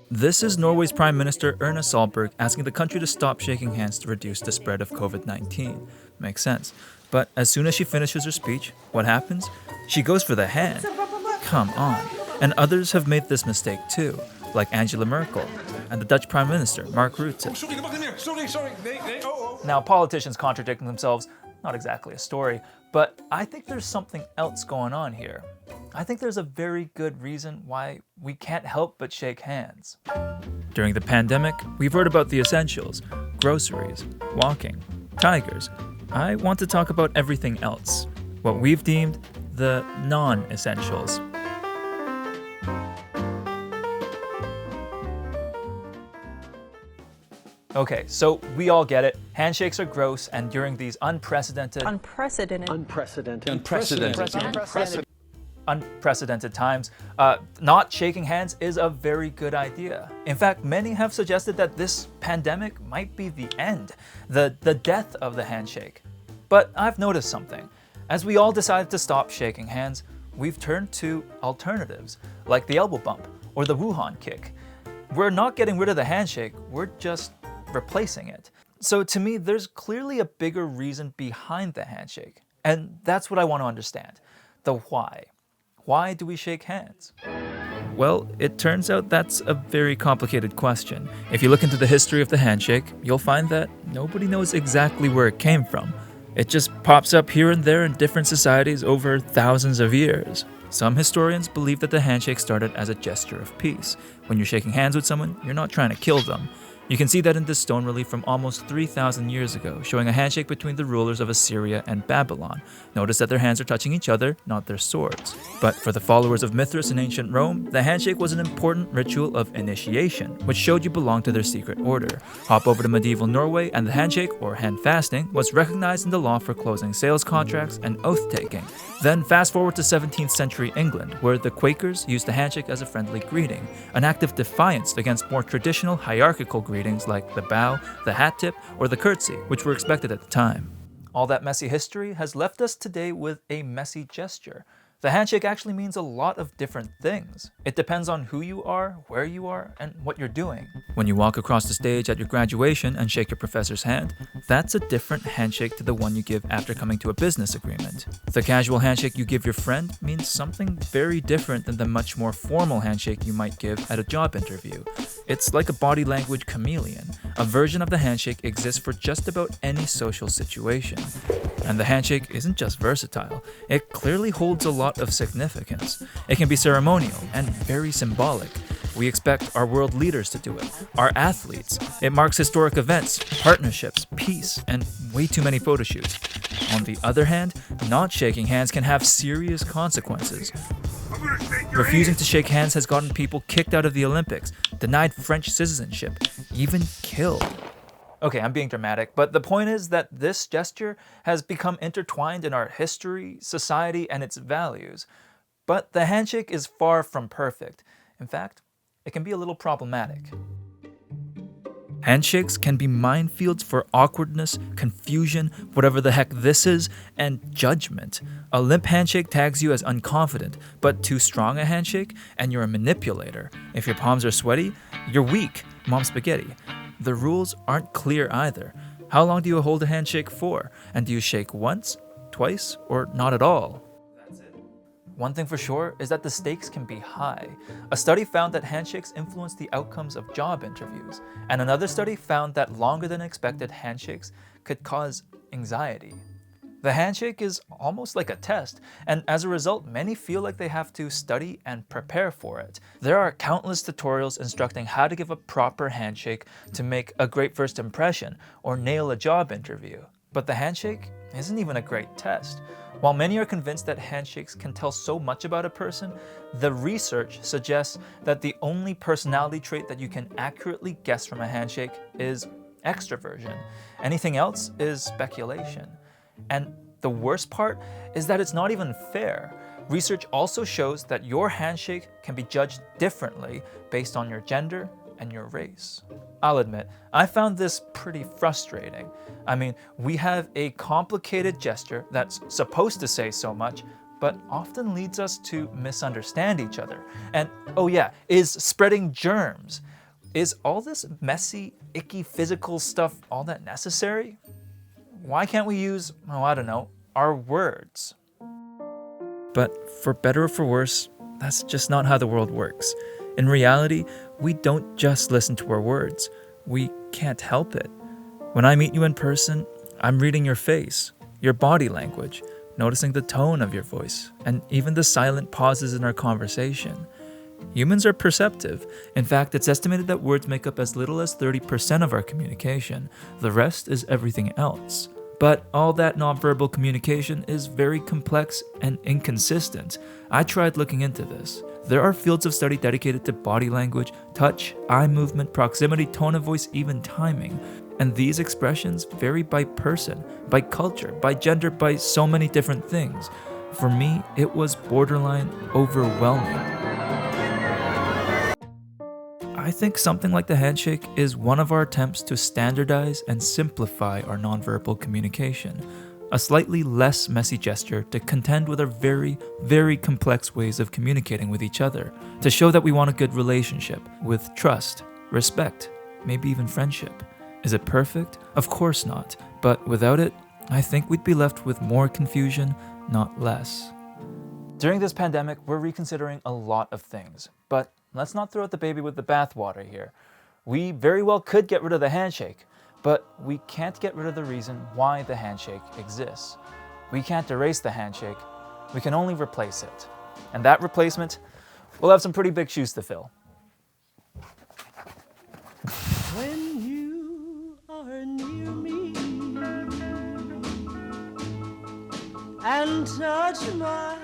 This is Norway's Prime Minister Erna Solberg asking the country to stop shaking hands to reduce the spread of COVID-19. Makes sense. But as soon as she finishes her speech, what happens? She goes for the hand. Come on. And others have made this mistake too, like Angela Merkel and the Dutch Prime Minister, Mark Rutte. Now, politicians contradicting themselves, not exactly a story, but I think there's something else going on here. I think there's a very good reason why we can't help but shake hands. During the pandemic, we've heard about the essentials: groceries, walking, tigers. I want to talk about everything else, what we've deemed the non-essentials. Okay, so we all get it. Handshakes are gross, and during these unprecedented times, not shaking hands is a very good idea. In fact, many have suggested that this pandemic might be the end, the death of the handshake. But I've noticed something. As we all decided to stop shaking hands, we've turned to alternatives, like the elbow bump or the Wuhan kick. We're not getting rid of the handshake, we're just replacing it. So to me, there's clearly a bigger reason behind the handshake. And that's what I want to understand. The why. Why do we shake hands? Well, it turns out that's a very complicated question. If you look into the history of the handshake, you'll find that nobody knows exactly where it came from. It just pops up here and there in different societies over thousands of years. Some historians believe that the handshake started as a gesture of peace. When you're shaking hands with someone, you're not trying to kill them. You can see that in this stone relief from almost 3,000 years ago, showing a handshake between the rulers of Assyria and Babylon. Notice that their hands are touching each other, not their swords. But for the followers of Mithras in ancient Rome, the handshake was an important ritual of initiation, which showed you belonged to their secret order. Hop over to medieval Norway, and the handshake, or hand fasting, was recognized in the law for closing sales contracts and oath-taking. Then fast forward to 17th century England, where the Quakers used the handshake as a friendly greeting, an act of defiance against more traditional hierarchical greetings like the bow, the hat tip, or the curtsy, which were expected at the time. All that messy history has left us today with a messy gesture. The handshake actually means a lot of different things. It depends on who you are, where you are, and what you're doing. When you walk across the stage at your graduation and shake your professor's hand, that's a different handshake to the one you give after coming to a business agreement. The casual handshake you give your friend means something very different than the much more formal handshake you might give at a job interview. It's like a body language chameleon. A version of the handshake exists for just about any social situation. And the handshake isn't just versatile, it clearly holds a lot of significance. It can be ceremonial and very symbolic. We expect our world leaders to do it, our athletes. It marks historic events, partnerships, peace, and way too many photo shoots. On the other hand, not shaking hands can have serious consequences. Refusing to shake hands has gotten people kicked out of the Olympics, denied French citizenship, even killed. Okay, I'm being dramatic, but the point is that this gesture has become intertwined in our history, society, and its values. But the handshake is far from perfect. In fact, it can be a little problematic. Handshakes can be minefields for awkwardness, confusion, whatever the heck this is, and judgment. A limp handshake tags you as unconfident, but too strong a handshake, and you're a manipulator. If your palms are sweaty, you're weak, mom spaghetti. The rules aren't clear either. How long do you hold a handshake for? And do you shake once, twice, or not at all? That's it. One thing for sure is that the stakes can be high. A study found that handshakes influence the outcomes of job interviews, and another study found that longer than expected handshakes could cause anxiety. The handshake is almost like a test, and as a result, many feel like they have to study and prepare for it. There are countless tutorials instructing how to give a proper handshake to make a great first impression or nail a job interview. But the handshake isn't even a great test. While many are convinced that handshakes can tell so much about a person, the research suggests that the only personality trait that you can accurately guess from a handshake is extroversion. Anything else is speculation. And the worst part is that it's not even fair. Research also shows that your handshake can be judged differently based on your gender and your race. I'll admit, I found this pretty frustrating. I mean, we have a complicated gesture that's supposed to say so much, but often leads us to misunderstand each other. And oh yeah, is spreading germs. Is all this messy, icky physical stuff all that necessary? Why can't we use, oh, I don't know, our words? But for better or for worse, that's just not how the world works. In reality, we don't just listen to our words. We can't help it. When I meet you in person, I'm reading your face, your body language, noticing the tone of your voice, and even the silent pauses in our conversation. Humans are perceptive. In fact, it's estimated that words make up as little as 30% of our communication. The rest is everything else. But all that nonverbal communication is very complex and inconsistent. I tried looking into this. There are fields of study dedicated to body language, touch, eye movement, proximity, tone of voice, even timing. And these expressions vary by person, by culture, by gender, by so many different things. For me, it was borderline overwhelming. I think something like the handshake is one of our attempts to standardize and simplify our nonverbal communication, a slightly less messy gesture to contend with our very, very complex ways of communicating with each other, to show that we want a good relationship with trust, respect, maybe even friendship. Is it perfect? Of course not, but without it, I think we'd be left with more confusion, not less. During this pandemic, we're reconsidering a lot of things, but let's not throw out the baby with the bathwater here. We very well could get rid of the handshake, but we can't get rid of the reason why the handshake exists. We can't erase the handshake, we can only replace it. And that replacement will have some pretty big shoes to fill. When you are near me and touch my